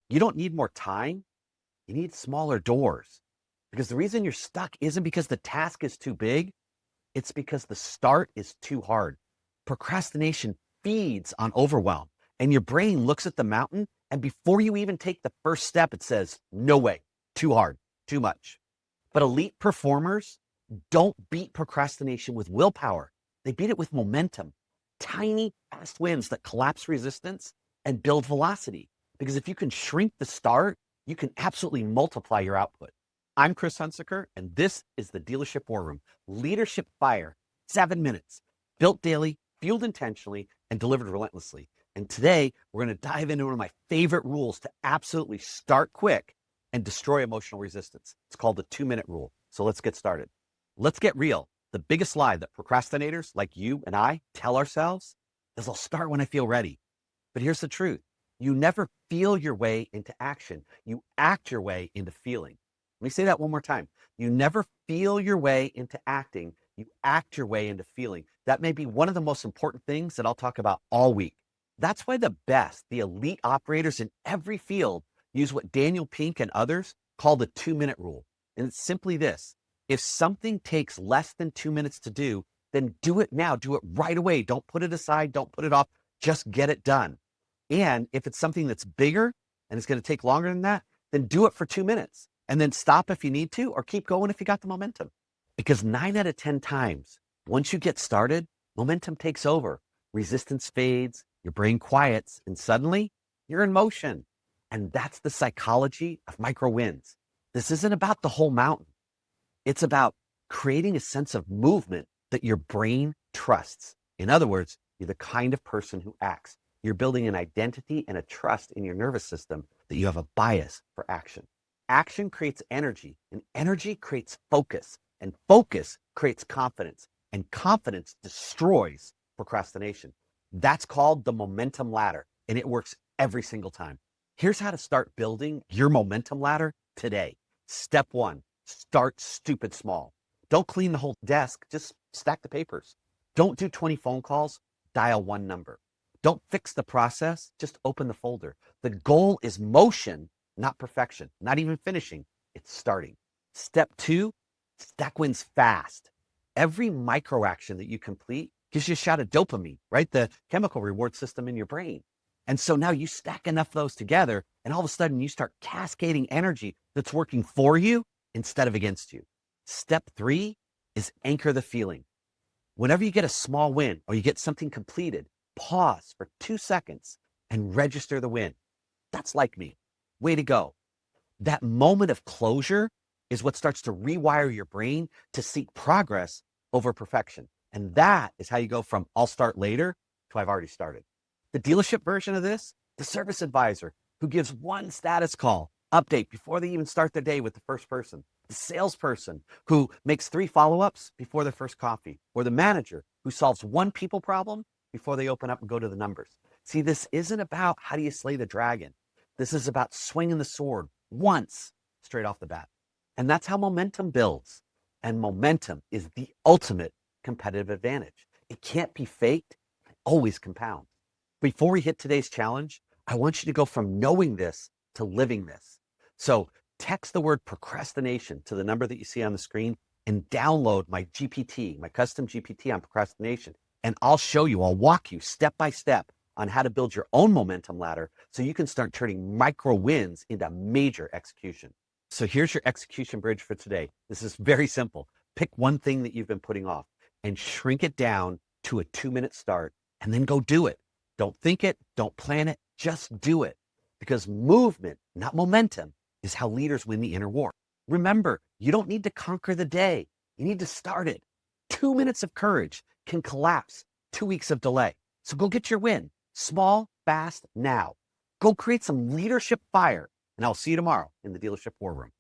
You don't need more time. You need smaller doors. Because the reason you're stuck isn't because the task is too big. It's because the start is too hard. Procrastination feeds on overwhelm, and your brain looks at the mountain, and before you even take the first step, it says, no way, too hard, too much. But elite performers don't beat procrastination with willpower. They beat it with momentum, tiny, fast wins that collapse resistance and build velocity. Because if you can shrink the start, you can absolutely multiply your output. I'm Chris Hunsaker, and this is the Dealership War Room. Leadership fire, 7 minutes, built daily, fueled intentionally, and delivered relentlessly. And today, we're going to dive into one of my favorite rules to absolutely start quick and destroy emotional resistance. It's called the 2-minute rule. So let's get started. Let's get real. The biggest lie that procrastinators like you and I tell ourselves is I'll start when I feel ready. But here's the truth. You never feel your way into action. You act your way into feeling. Let me say that one more time. You never feel your way into acting. You act your way into feeling. That may be one of the most important things that I'll talk about all week. That's why the best, the elite operators in every field use what Daniel Pink and others call the 2-minute rule. And it's simply this. If something takes less than 2 minutes to do, then do it now. Do it right away. Don't put it aside. Don't put it off. Just get it done. And if it's something that's bigger and it's going to take longer than that, then do it for 2 minutes. And then stop if you need to, or keep going if you got the momentum. Because 9 out of 10 times, once you get started, momentum takes over. Resistance fades, your brain quiets, and suddenly you're in motion. And that's the psychology of micro wins. This isn't about the whole mountain. It's about creating a sense of movement that your brain trusts. In other words, you're the kind of person who acts. You're building an identity and a trust in your nervous system that you have a bias for action. Action creates energy, and energy creates focus, and focus creates confidence, and confidence destroys procrastination. That's called the momentum ladder, and it works every single time. Here's how to start building your momentum ladder today. Step 1, start stupid small. Don't clean the whole desk, just stack the papers. Don't do 20 phone calls, dial 1 number. Don't fix the process, just open the folder. The goal is motion, not perfection, not even finishing. It's starting. Step 2, stack wins fast. Every micro action that you complete gives you a shot of dopamine, right? The chemical reward system in your brain. And so now you stack enough of those together, and all of a sudden you start cascading energy that's working for you instead of against you. Step 3 is anchor the feeling. Whenever you get a small win or you get something completed, pause for 2 seconds and register the win. That's like me. Way to go. That moment of closure is what starts to rewire your brain to seek progress over perfection. And that is how you go from I'll start later to I've already started. The dealership version of this, the service advisor who gives 1 status call update before they even start their day with the first person. The salesperson who makes 3 follow-ups before their first coffee. Or the manager who solves 1 people problem before they open up and go to the numbers. See, this isn't about how do you slay the dragon. This is about swinging the sword once straight off the bat. And that's how momentum builds. And momentum is the ultimate competitive advantage. It can't be faked. It always compounds. Before we hit today's challenge, I want you to go from knowing this to living this. So text the word procrastination to the number that you see on the screen and download my GPT, my custom GPT on procrastination. And I'll walk you step by step on how to build your own momentum ladder so you can start turning micro wins into major execution. So here's your execution bridge for today. This is very simple. Pick one thing that you've been putting off and shrink it down to a 2-minute start and then go do it. Don't think it, don't plan it, just do it. Because movement, not momentum, is how leaders win the inner war. Remember, you don't need to conquer the day. You need to start it. 2 minutes of courage can collapse 2 weeks of delay. So go get your win. Small, fast, now. Go create some leadership fire. And I'll see you tomorrow in the Dealership War Room.